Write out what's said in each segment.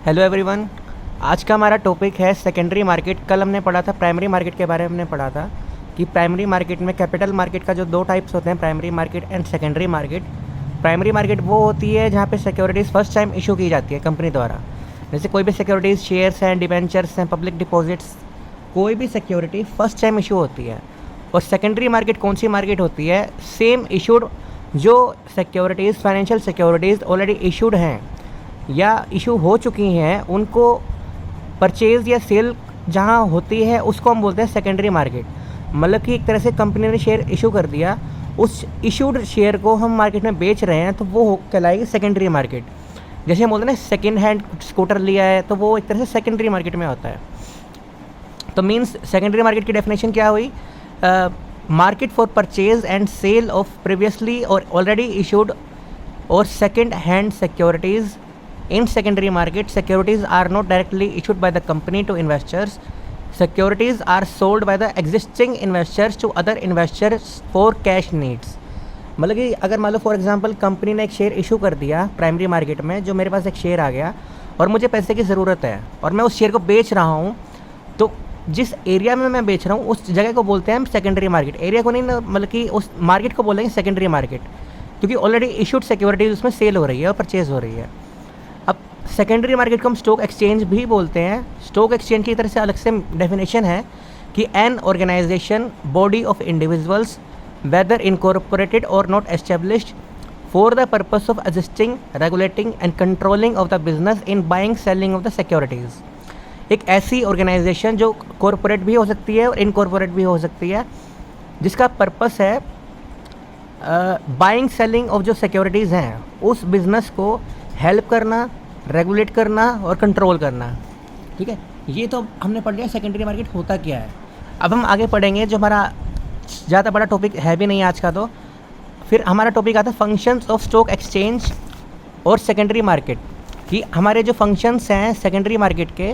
Hello everyone. आज का हमारा टॉपिक है सेकेंडरी मार्केट। कल हमने पढ़ा था प्राइमरी मार्केट के बारे में। हमने पढ़ा था कि प्राइमरी मार्केट में कैपिटल मार्केट का जो दो टाइप्स होते हैं, primary market and secondary market. Primary market वो होती है जहाँ पे सिक्योरिटीज़ फर्स्ट टाइम इशू की जाती है कंपनी द्वारा। जैसे कोई भी सिक्योरिटीज़, शेयर्स हैं, डिबेंचर्स हैं, पब्लिक डिपॉजिट्स, कोई भी सिक्योरिटी फर्स्ट टाइम इशू होती है। और सेकेंडरी मार्केट कौन सी मार्केट होती है? सेम इशूड जो securities, financial securities already issued हैं या इशू हो चुकी हैं, उनको परचेज़ या सेल जहां होती है उसको हम बोलते हैं सेकेंडरी मार्केट। मतलब कि एक तरह से कंपनी ने शेयर इशू कर दिया, उस इशूड शेयर को हम मार्केट में बेच रहे हैं, तो वो कहलाएगी सेकेंडरी मार्केट। जैसे हम बोलते हैं ना सेकेंड हैंड स्कूटर लिया है, तो वो एक तरह से सेकेंडरी मार्केट में होता है। तो मीन्स सेकेंडरी मार्केट की डेफिनेशन क्या हुई? Market for purchase and sale of previously और ऑलरेडी इशूड और second hand securities. In secondary market, securities are not directly issued by the company to investors. Securities are sold by the existing investors to other investors for cash needs. मतलब कि अगर मान लो for example company ने एक share issue कर दिया primary market में, जो मेरे पास एक शेयर आ गया और मुझे पैसे की ज़रूरत है और मैं उस शेयर को बेच रहा हूँ, तो जिस एरिया में मैं बेच रहा हूँ उस जगह को बोलते हैं हम सेकेंडरी मार्केट। एरिया को नहीं, मतलब कि उस मार्केट को बोलेंगे सेकेंडरी मार्केट, क्योंकि ऑलरेडी इशूड सिक्योरिटीज़ उसमें सेल हो रही है और परचेज़ हो रही है। अब सेकेंडरी मार्केट को हम स्टॉक एक्सचेंज भी बोलते हैं। स्टॉक एक्सचेंज की तरह से अलग से डेफिनेशन है कि an organisation, body of individuals whether incorporated और not established for the purpose of assisting, regulating and controlling of the business in buying selling of the securities. एक ऐसी ऑर्गेनाइजेशन जो कॉरपोरेट भी हो सकती है और इनकॉर्पोरेट भी हो सकती है, जिसका पर्पस है बाइंग सेलिंग ऑफ जो सिक्योरिटीज़ हैं उस बिज़नेस को हेल्प करना, रेगुलेट करना और कंट्रोल करना। ठीक है, ये तो हमने पढ़ लिया सेकेंडरी मार्केट होता क्या है। अब हम आगे पढ़ेंगे, जो हमारा ज़्यादा बड़ा टॉपिक है भी नहीं आज का। तो फिर हमारा टॉपिक आता है फंक्शंस ऑफ स्टॉक एक्सचेंज और सेकेंडरी मार्केट। कि हमारे जो फंक्शंस हैं सेकेंडरी मार्केट के,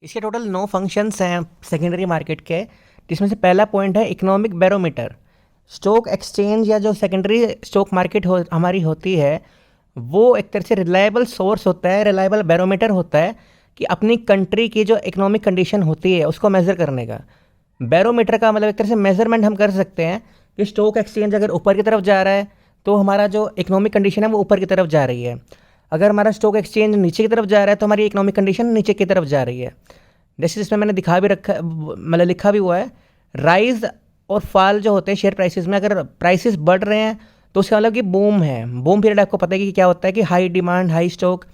इसके टोटल 9 फंक्शंस हैं सेकेंडरी मार्केट के, जिसमें से पहला पॉइंट है इकोनॉमिक बैरोमीटर। स्टॉक एक्सचेंज या जो सेकेंडरी स्टॉक मार्केट हमारी होती है, वो एक तरह से रिलायबल सोर्स होता है, रिलायबल बैरोमीटर होता है कि अपनी कंट्री की जो इकोनॉमिक कंडीशन होती है उसको मेज़र करने का। बैरोमीटर का मतलब एक तरह से मेज़रमेंट हम कर सकते हैं कि स्टॉक एक्सचेंज अगर ऊपर की तरफ जा रहा है तो हमारा जो इकोनॉमिक कंडीशन है वो ऊपर की तरफ जा रही है। अगर हमारा स्टॉक एक्सचेंज नीचे की तरफ जा रहा है तो हमारी इकोनॉमिक कंडीशन नीचे की तरफ जा रही है। जैसे जिसमें मैंने दिखा भी रखा, मतलब लिखा भी हुआ है, राइज और फॉल जो होते हैं शेयर प्राइसेस में। अगर प्राइसेस बढ़ रहे हैं तो उसका मतलब कि बूम है। बूम पीरियड आपको पता है कि क्या होता है, कि high demand, high stock,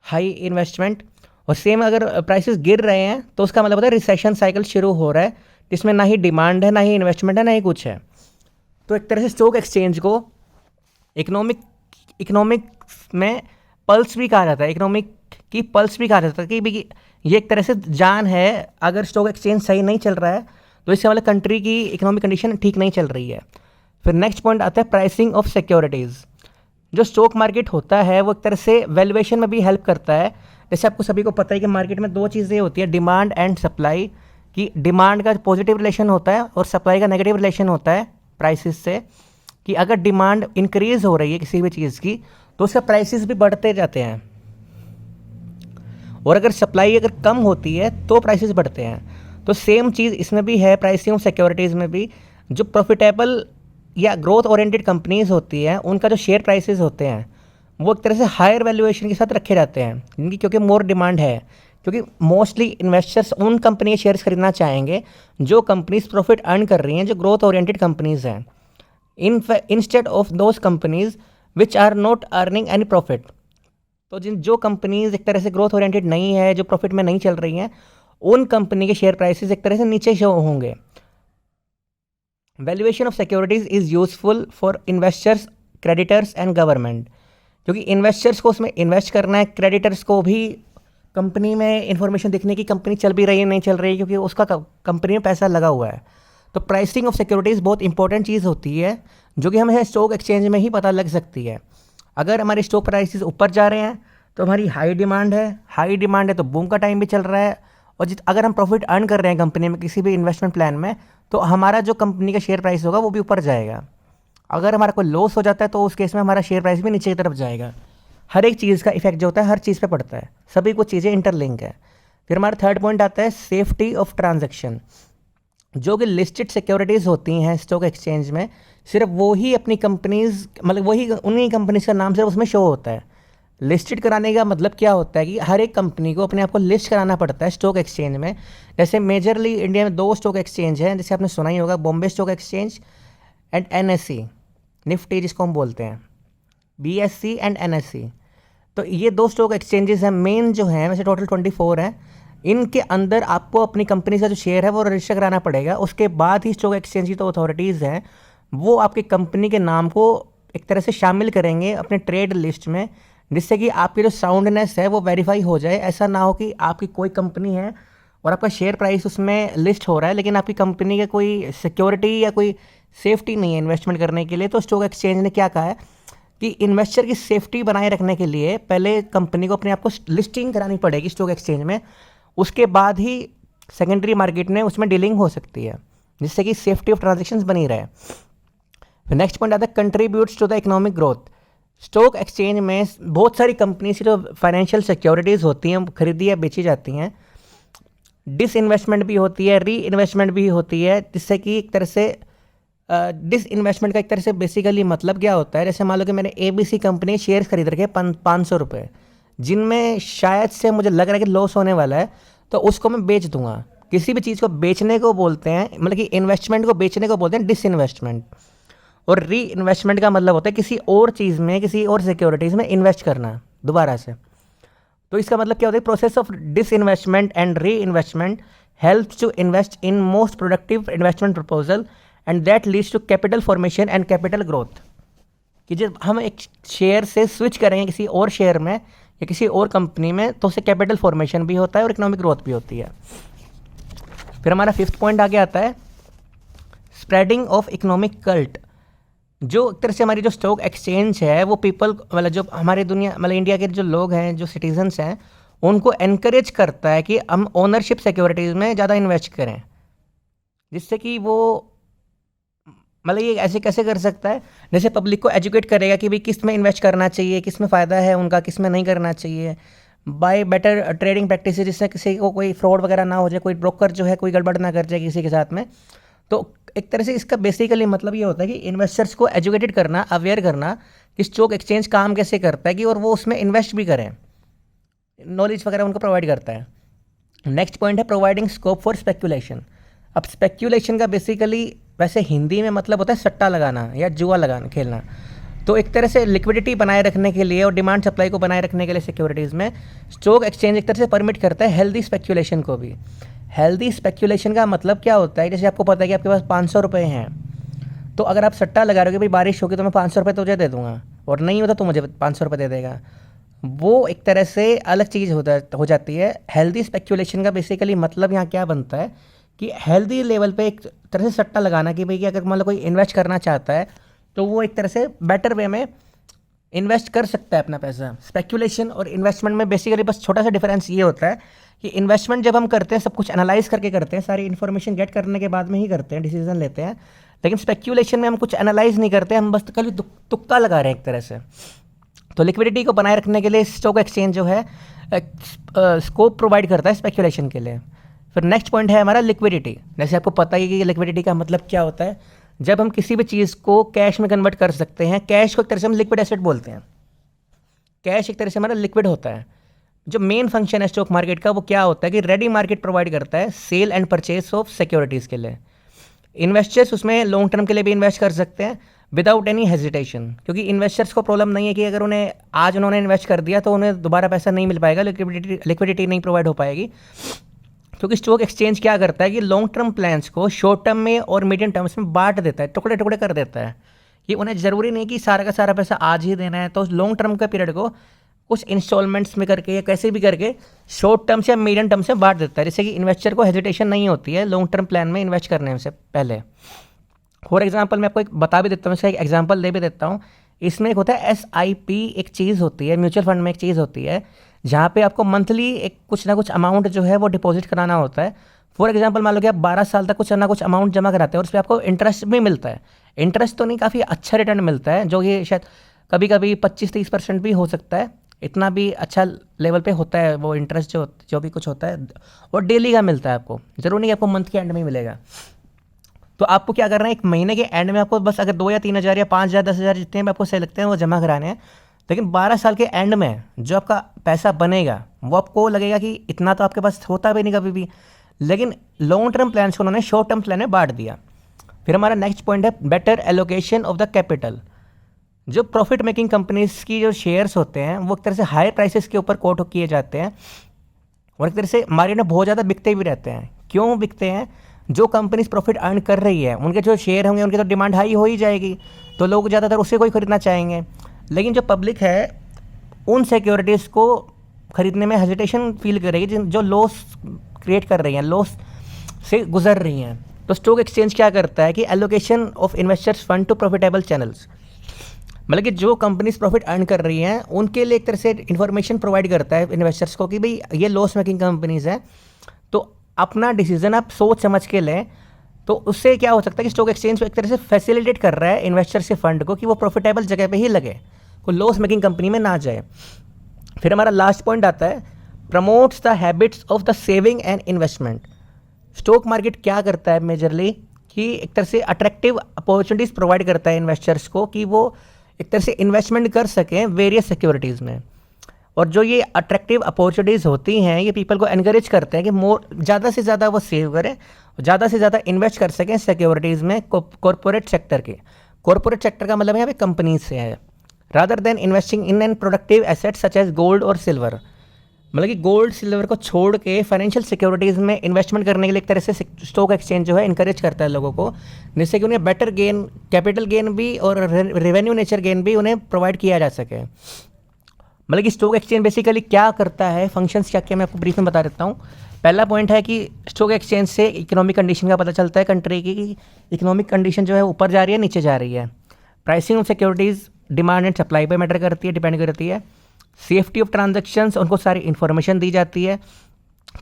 high investment. और सेम अगर प्राइसेस गिर रहे हैं तो उसका मतलब होता है रिसेशन साइकिल शुरू हो रहा है, जिसमें ना ही डिमांड है, ना ही इन्वेस्टमेंट है, ना ही कुछ है। तो एक तरह से स्टॉक एक्सचेंज को इकोनॉमिक में पल्स भी कहा जाता है, इकोनॉमिक की पल्स भी कहा जाता है कि ये एक तरह से जान है। अगर स्टॉक एक्सचेंज सही नहीं चल रहा है तो इससे मतलब कंट्री की इकोनॉमिक कंडीशन ठीक नहीं चल रही है। फिर नेक्स्ट पॉइंट आता है प्राइसिंग ऑफ सिक्योरिटीज़। जो स्टॉक मार्केट होता है वो एक तरह से वैल्यूएशन में भी हेल्प करता है। जैसे आपको सभी को पता है कि मार्केट में 2 चीज़ें होती है, डिमांड एंड सप्लाई। कि डिमांड का पॉजिटिव रिलेशन होता है और सप्लाई का नेगेटिव रिलेशन होता है प्राइसेस से। कि अगर डिमांड इंक्रीज़ हो रही है किसी भी चीज़ की तो उसका प्राइसेस भी बढ़ते जाते हैं, और अगर सप्लाई अगर कम होती है तो प्राइसेस बढ़ते हैं। तो सेम चीज़ इसमें भी है, प्राइसिंग ऑफ सिक्योरिटीज़ में भी। जो प्रॉफिटेबल या ग्रोथ ओरिएंटेड कंपनीज होती हैं उनका जो शेयर प्राइसेस होते हैं वो एक तरह से हायर वैल्यूएशन के साथ रखे जाते हैं, जिनकी क्योंकि मोर डिमांड है। क्योंकि मोस्टली इन्वेस्टर्स उन कंपनी के शेयर्स खरीदना चाहेंगे जो कंपनीज प्रॉफिट अर्न कर रही हैं, जो ग्रोथ ओरिएंटेड कंपनीज हैं, instead of those companies which are not earning any profit. तो जो कंपनीज एक तरह से ग्रोथ ओरिएंटेड नहीं है, जो प्रॉफिट में नहीं चल रही हैं, उन कंपनी के शेयर प्राइसेस एक तरह से नीचे शो होंगे। Valuation of securities is useful for investors, creditors and government. क्योंकि इन्वेस्टर्स को उसमें इन्वेस्ट करना है, क्रेडिटर्स को भी कंपनी में इंफॉर्मेशन देखने की कंपनी चल भी रही है नहीं चल रही है, क्योंकि उसका कंपनी में पैसा लगा हुआ है। तो प्राइसिंग ऑफ सिक्योरिटीज़ बहुत इंपॉर्टेंट चीज़ होती है, जो कि हमें स्टॉक एक्सचेंज में ही पता लग सकती है। अगर हमारे स्टॉक प्राइसेस ऊपर जा रहे हैं तो हमारी हाई डिमांड है तो बूम का टाइम भी चल रहा है। और अगर हम प्रॉफिट अर्न कर रहे हैं कंपनी में किसी भी इन्वेस्टमेंट प्लान में, तो हमारा जो कंपनी का शेयर प्राइस होगा वो भी ऊपर जाएगा। अगर हमारा कोई लॉस हो जाता है तो उस केस में हमारा शेयर प्राइस भी नीचे की तरफ जाएगा। हर एक चीज़ का इफेक्ट जो होता है हर चीज़ पे पड़ता है, सभी कुछ चीज़ें इंटरलिंक है। फिर हमारा थर्ड पॉइंट आता है सेफ्टी ऑफ ट्रांजैक्शन। जो कि लिस्टेड सिक्योरिटीज़ होती हैं स्टॉक एक्सचेंज में, सिर्फ वो ही अपनी कंपनीज, मतलब वही उन्हीं कंपनीज का नाम सिर्फ उसमें शो होता है। लिस्टेड कराने का मतलब क्या होता है कि हर एक कंपनी को अपने आप को लिस्ट कराना पड़ता है स्टॉक एक्सचेंज में। जैसे मेजरली इंडिया में 2 स्टॉक एक्सचेंज हैं, जैसे आपने सुना ही होगा, Bombay stock exchange and NSE, Nifty जिसको हम बोलते हैं, BSE एंड NSE। तो ये 2 स्टॉक एक्सचेंजेस हैं मेन जो हैं, वैसे टोटल 24 हैं। इनके अंदर आपको अपनी कंपनी का जो शेयर है वो रजिस्टर कराना पड़ेगा। उसके बाद ही स्टॉक एक्सचेंज की तो अथॉरिटीज़ हैं वो आपकी कंपनी के नाम को एक तरह से शामिल करेंगे अपने ट्रेड लिस्ट में, जिससे कि आपकी जो साउंडनेस है वो वेरीफाई हो जाए। ऐसा ना हो कि आपकी कोई कंपनी है और आपका शेयर प्राइस उसमें लिस्ट हो रहा है, लेकिन आपकी कंपनी का कोई सिक्योरिटी या कोई सेफ्टी नहीं है इन्वेस्टमेंट करने के लिए। तो स्टॉक एक्सचेंज ने क्या कहा है कि इन्वेस्टर की सेफ्टी बनाए रखने के लिए पहले कंपनी को अपने आप को लिस्टिंग करानी पड़ेगी स्टॉक एक्सचेंज में, उसके बाद ही सेकेंडरी मार्केट में उसमें डीलिंग हो सकती है, जिससे कि सेफ्टी ऑफ ट्रांजेक्शन्स बनी रहे। फिर नेक्स्ट पॉइंट आता है contributes to the economic growth. Stock exchange में बहुत सारी कंपनीज की जो फाइनेंशियल सिक्योरिटीज़ होती हैं खरीदी या बेची जाती हैं, डिस इन्वेस्टमेंट भी होती है, री इन्वेस्टमेंट भी होती है, जिससे कि एक तरह से डिस इन्वेस्टमेंट का एक तरह से बेसिकली मतलब क्या होता है, जैसे मान लो कि मैंने ABC कंपनी शेयर्स खरीद रखे 500 रुपये, जिनमें शायद से मुझे लग रहा है कि लॉस होने वाला है, तो उसको मैं बेच दूंगा। किसी भी चीज़ को बेचने को बोलते हैं, मतलब कि इन्वेस्टमेंट को बेचने को बोलते हैं डिस इन्वेस्टमेंट। और री इन्वेस्टमेंट का मतलब होता है किसी और चीज़ में, किसी और सिक्योरिटीज़ में इन्वेस्ट करना दोबारा से। तो इसका मतलब क्या होता है, process of disinvestment and reinvestment helps to invest in most productive investment proposal and that leads to capital formation and capital growth. कि जब हम एक शेयर से स्विच करेंगे किसी और शेयर में या किसी और कंपनी में, तो उससे कैपिटल फॉर्मेशन भी होता है और इकोनॉमिक ग्रोथ भी होती है। फिर हमारा 5th पॉइंट आगे आता है स्प्रेडिंग ऑफ इकोनॉमिक कल्ट। जो एक तरह से हमारी जो स्टॉक एक्सचेंज है वो पीपल, मतलब जो हमारी दुनिया, मतलब इंडिया के जो लोग हैं, जो सिटीजन्स हैं, उनको एनकरेज करता है कि हम ओनरशिप सिक्योरिटीज़ में ज़्यादा इन्वेस्ट करें, जिससे कि वो, मतलब ये ऐसे कैसे कर सकता है, जैसे पब्लिक को एजुकेट करेगा कि भाई किस में इन्वेस्ट करना चाहिए, किस में फ़ायदा है उनका, किस में नहीं करना चाहिए, बाय बेटर ट्रेडिंग प्रैक्टिस, जिससे किसी को कोई फ्रॉड वगैरह ना हो जाए, कोई ब्रोकर जो है कोई गड़बड़ ना कर जाए किसी के साथ में। तो एक तरह से इसका बेसिकली मतलब ये होता है कि इन्वेस्टर्स को एजुकेटेड करना, अवेयर करना कि स्टॉक एक्सचेंज काम कैसे करता है, कि और वो उसमें इन्वेस्ट भी करें, नॉलेज वगैरह उनको प्रोवाइड करता है। नेक्स्ट पॉइंट है प्रोवाइडिंग स्कोप फॉर स्पेक्यूलेशन। अब स्पेक्यूलेशन का बेसिकली वैसे हिंदी में मतलब होता है सट्टा लगाना या जुआ लगाना, खेलना। तो एक तरह से लिक्विडिटी बनाए रखने के लिए और डिमांड सप्लाई को बनाए रखने के लिए सिक्योरिटीज़ में स्टॉक एक्सचेंज एक तरह से परमिट करता है हेल्दी स्पेक्यूलेशन को भी। हेल्दी स्पेक्यूलेशन का मतलब क्या होता है, जैसे आपको पता है कि आपके पास 500 रुपये हैं, तो अगर आप सट्टा लगा रहे हो कि भाई बारिश होगी तो मैं 500 रुपये तुझे दे दूंगा, और नहीं होता तो मुझे 500 रुपये दे देगा, वो एक तरह से अलग चीज़ हो जाती है। हेल्दी स्पेक्यूलेशन का बेसिकली मतलब यहाँ क्या बनता है कि हेल्दी लेवल पे एक तरह से सट्टा लगाना, कि भाई कि अगर मान लो कोई इन्वेस्ट करना चाहता है तो वो एक तरह से बेटर वे में इन्वेस्ट कर सकता है अपना पैसा। स्पेक्यूलेशन और इन्वेस्टमेंट में बेसिकली बस छोटा सा डिफरेंस ये होता है कि इन्वेस्टमेंट जब हम करते हैं सब कुछ एनालाइज करके करते हैं, सारी इन्फॉर्मेशन गेट करने के बाद में ही करते हैं, डिसीजन लेते हैं। लेकिन स्पेक्यूलेशन में हम कुछ एनालाइज नहीं करते, हम बस कल तुक्का लगा रहे हैं एक तरह से। तो लिक्विडिटी को बनाए रखने के लिए स्टॉक एक्सचेंज जो है स्कोप प्रोवाइड करता है स्पेक्यूलेशन के लिए। फिर नेक्स्ट पॉइंट है हमारा लिक्विडिटी। जैसे आपको पता ही है कि लिक्विडिटी का मतलब क्या होता है, जब हम किसी भी चीज़ को कैश में कन्वर्ट कर सकते हैं। कैश को एक तरह से हम लिक्विड एसेट बोलते हैं। कैश एक तरह से हमारा लिक्विड होता है। जो मेन फंक्शन है स्टॉक मार्केट का वो क्या होता है कि रेडी मार्केट प्रोवाइड करता है sale and purchase of securities के लिए। इन्वेस्टर्स उसमें लॉन्ग टर्म के लिए भी इन्वेस्ट कर सकते हैं विदाउट एनी हेजिटेशन, क्योंकि इन्वेस्टर्स को प्रॉब्लम नहीं है कि अगर उन्हें आज उन्होंने इन्वेस्ट कर दिया तो उन्हें दोबारा पैसा नहीं मिल पाएगा, लिक्विडिटी नहीं प्रोवाइड हो पाएगी। क्योंकि स्टॉक एक्सचेंज क्या करता है कि लॉन्ग टर्म प्लान्स को शॉर्ट टर्म में और मीडियम टर्म्स में बांट देता है, टुकड़े टुकड़े कर देता है। कि उन्हें ज़रूरी नहीं कि सारा का सारा पैसा आज ही देना है, तो लॉन्ग टर्म के पीरियड को कुछ इंस्टॉलमेंट्स में करके या कैसे भी करके शॉर्ट टर्म से या मीडियम टर्म से बांट देता है, जिससे कि इन्वेस्टर को हेजिटेशन नहीं होती है लॉन्ग टर्म प्लान में इन्वेस्ट करने से पहले। फॉर एग्जाम्पल मैं आपको एक बता भी देता हूँ, इसका एक एग्जाम्पल दे भी देता हूँ। इसमें एक होता है SIP, एक चीज़ होती है म्यूचुअल फंड में, एक चीज़ होती है जहाँ पे आपको मंथली एक कुछ ना कुछ अमाउंट जो है वो डिपॉजिट कराना होता है। फॉर एग्जाम्पल मान लो कि आप 12 साल तक कुछ ना कुछ अमाउंट जमा कराते हैं और उस पर आपको इंटरेस्ट भी मिलता है। इंटरेस्ट तो नहीं, काफ़ी अच्छा रिटर्न मिलता है, जो कि शायद कभी कभी 25-30% भी हो सकता है इतना भी अच्छा लेवल पे होता है वो इंटरेस्ट जो भी कुछ होता है, और डेली का मिलता है आपको, ज़रूरी नहीं कि आपको मंथ के एंड में ही मिलेगा। तो आपको क्या करना है, एक महीने के एंड में आपको बस अगर 2 या 3 हज़ार या 5 हज़ार 10 हज़ार जितने भी आपको सही लगते हैं वो जमा कराने हैं। लेकिन 12 साल के एंड में जो आपका पैसा बनेगा वो आपको लगेगा कि इतना तो आपके पास होता भी नहीं कभी भी, लेकिन लॉन्ग टर्म प्लान्स को उन्होंने शॉर्ट टर्म प्लान में बांट दिया। फिर हमारा नेक्स्ट पॉइंट है better allocation of the capital. जो प्रॉफिट मेकिंग कंपनीज की जो शेयर्स होते हैं वो एक तरह से हाई प्राइसेस के ऊपर कोट किए जाते हैं, और एक तरह से मार्केट में बहुत ज़्यादा बिकते भी रहते हैं। क्यों बिकते हैं? जो कंपनीज प्रॉफिट अर्न कर रही है उनके जो शेयर होंगे उनकी तो डिमांड हाई हो ही जाएगी, तो लोग ज़्यादातर उसे को ही खरीदना चाहेंगे। लेकिन जो पब्लिक है उन सिक्योरिटीज़ को खरीदने में हेजिटेशन फील करेगी जो लॉस क्रिएट कर रही हैं, लॉस से गुजर रही हैं। तो स्टॉक एक्सचेंज क्या करता है कि allocation of investors fund to profitable channels, मतलब कि जो कंपनीज प्रॉफिट अर्न कर रही हैं उनके लिए एक तरह से इन्फॉर्मेशन प्रोवाइड करता है इन्वेस्टर्स को कि भाई ये लॉस मेकिंग कंपनीज हैं, तो अपना डिसीजन आप सोच समझ के लें। तो उससे क्या हो सकता है कि स्टॉक एक्सचेंज एक तरह से फैसिलिटेट कर रहा है इन्वेस्टर्स के फंड को कि वो प्रॉफिटेबल जगह पे ही लगे, कोई लॉस मेकिंग कंपनी में ना जाए। फिर हमारा लास्ट पॉइंट आता है promotes the habits of the saving and investment. Stock market क्या करता है मेजरली कि एक तरह से अट्रैक्टिव अपॉर्चुनिटीज़ प्रोवाइड करता है इन्वेस्टर्स को कि वो एक तरह से इन्वेस्टमेंट कर सकें वेरियस सिक्योरिटीज़ में। और जो ये अट्रैक्टिव अपॉर्चुनिटीज़ होती हैं ये पीपल को एनकरेज करते हैं कि ज़्यादा से ज़्यादा वो सेव करें, ज़्यादा से ज़्यादा इन्वेस्ट कर सकें सिक्योरिटीज़ में कॉर्पोरेट सेक्टर के। कॉर्पोरेट सेक्टर का मतलब यहाँ पे कंपनीज से है, rather than investing in unproductive assets such as gold और सिल्वर। मतलब कि गोल्ड सिल्वर को छोड़ के फाइनेंशियल सिक्योरिटीज़ में इन्वेस्टमेंट करने के लिए एक तरह से स्टॉक एक्सचेंज जो है इनकरेज करता है लोगों को, जिससे कि उन्हें बेटर गेन, कैपिटल गेन भी और रेवेन्यू नेचर गेन भी उन्हें प्रोवाइड किया जा सके। मतलब कि स्टॉक एक्सचेंज बेसिकली क्या करता है, फंक्शंस क्या क्या मैं आपको ब्रीफ में बता देता हूँ। पहला पॉइंट है कि स्टॉक एक्सचेंज से इकोनॉमिक कंडीशन का पता चलता है कंट्री की इकोनॉमिक कंडीशन जो है ऊपर जा रही है नीचे जा रही है। Pricing of securities demand and supply पे मैटर करती है, डिपेंड करती है। सेफ्टी ऑफ ट्रांजैक्शंस, उनको सारी इन्फॉर्मेशन दी जाती है।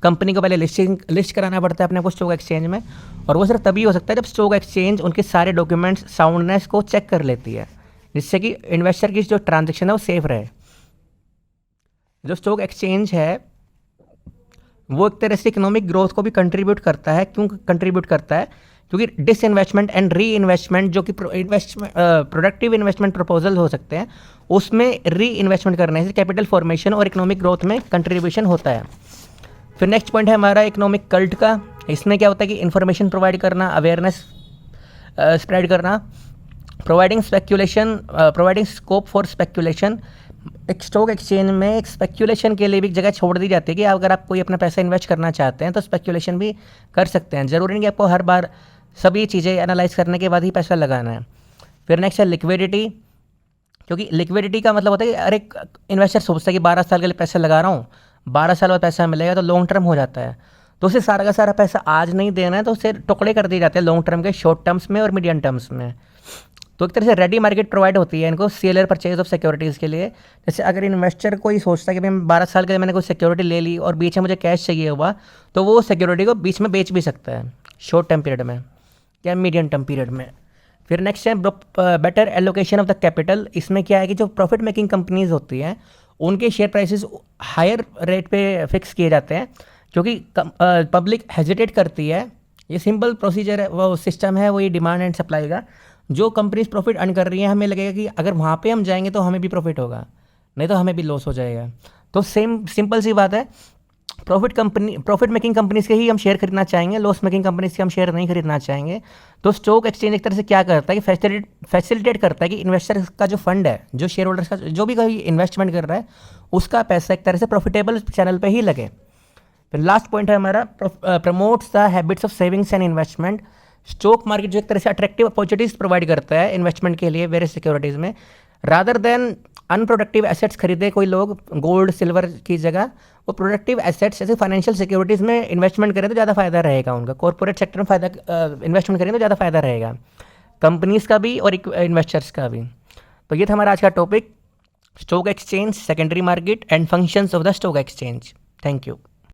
कंपनी को पहले लिस्ट कराना पड़ता है अपने को स्टॉक एक्सचेंज में, और वो सिर्फ तभी हो सकता है जब स्टॉक एक्सचेंज उनके सारे डॉक्यूमेंट्स साउंडनेस को चेक कर लेती है, जिससे कि इन्वेस्टर की जो ट्रांजैक्शन है वो सेफ रहे। जो स्टॉक एक्सचेंज है वो एक तरह से इकोनॉमिक ग्रोथ को भी कंट्रीब्यूट करता है। क्यों कंट्रीब्यूट करता है? क्योंकि डिसइन्वेस्टमेंट एंड री इन्वेस्टमेंट जो कि प्रोडक्टिव इन्वेस्टमेंट प्रपोजल हो सकते हैं उसमें री इन्वेस्टमेंट करने से कैपिटल फॉर्मेशन और इकोनॉमिक ग्रोथ में कंट्रीब्यूशन होता है। फिर नेक्स्ट पॉइंट है हमारा इकोनॉमिक कल्ट का। इसमें क्या होता है कि इन्फॉर्मेशन प्रोवाइड करना, अवेयरनेस स्प्रेड करना, प्रोवाइडिंग स्कोप फॉर स्पेक्यूलेशन। एक स्टॉक एक्सचेंज में एक स्पेक्यूलेशन के लिए भी जगह छोड़ दी जाती है कि अगर आप कोई अपना पैसा इन्वेस्ट करना चाहते हैं तो स्पेक्यूलेशन भी कर सकते हैं, ज़रूरी नहीं कि आपको हर बार सभी चीज़ें एनालाइज करने के बाद ही पैसा लगाना है। फिर नेक्स्ट है लिक्विडिटी, क्योंकि लिक्विडिटी का मतलब होता है कि अरे इन्वेस्टर सोचता है कि 12 साल के लिए पैसा लगा रहा हूँ, 12 साल बाद पैसा मिलेगा, तो लॉन्ग टर्म हो जाता है। तो उसे सारा का सारा पैसा आज नहीं देना है, तो उसे टुकड़े कर दिए जाते हैं लॉन्ग टर्म के, शॉर्ट टर्म्स में और मीडियम टर्म्स में। तो एक तरह से रेडी मार्केट प्रोवाइड होती है इनको सेलर परचेज ऑफ सिक्योरिटीज़ के लिए। जैसे अगर इन्वेस्टर कोई सोचता है कि मैं 12 साल के लिए मैंने कोई सिक्योरिटी ले ली और बीच में मुझे कैश चाहिए हुआ, तो वो सिक्योरिटी को बीच में बेच भी सकता है शॉर्ट टर्म पीरियड में या मीडियम टर्म पीरियड में। फिर नेक्स्ट है better allocation of the capital. इसमें क्या है कि जो प्रॉफिट मेकिंग कंपनीज होती हैं उनके शेयर प्राइसेस हायर रेट पे फिक्स किए जाते हैं, क्योंकि पब्लिक हेजिटेट करती है। ये सिंपल प्रोसीजर है, वो सिस्टम है, वो ये डिमांड एंड सप्लाई का। जो कंपनीज प्रॉफिट अर्न कर रही हैं हमें लगेगा कि अगर वहाँ पे हम जाएंगे तो हमें भी प्रॉफिट होगा, नहीं तो हमें भी लॉस हो जाएगा। तो सिंपल सी बात है, प्रॉफिट मेकिंग कंपनीज के ही हम शेयर खरीदना चाहेंगे, लॉस मेकिंग कंपनीज के हम शेयर नहीं खरीदना चाहेंगे। तो स्टॉक एक्सचेंज एक तरह से क्या करता है कि फैसिलिटेट करता है कि इन्वेस्टर का जो फंड है, जो शेयर होल्डर्स का जो भी कोई इन्वेस्टमेंट कर रहा है, उसका पैसा एक तरह से प्रॉफिटेबल चैनल पर ही लगे। फिर लास्ट पॉइंट है हमारा promotes the habits of savings and investment. Stock market जो एक तरह से अट्रैक्टिव अपॉर्चुनिटीज़ प्रोवाइड करता है इन्वेस्टमेंट के लिए वेरियस सिक्योरिटीज़ में, रादर देन अनप्रोडक्टिव एसेट्स खरीदे कोई लोग गोल्ड सिल्वर की जगह, वो प्रोडक्टिव एसेट्स जैसे फाइनेंशियल सिक्योरिटीज़ में इन्वेस्टमेंट करें तो ज़्यादा फायदा रहेगा उनका। कॉर्पोरेट सेक्टर में इन्वेस्टमेंट करें तो ज़्यादा फायदा रहेगा कंपनीज़ का भी और इन्वेस्टर्स का भी। तो ये था हमारा आज का topic, stock exchange, secondary market and functions of the stock exchange. Thank you.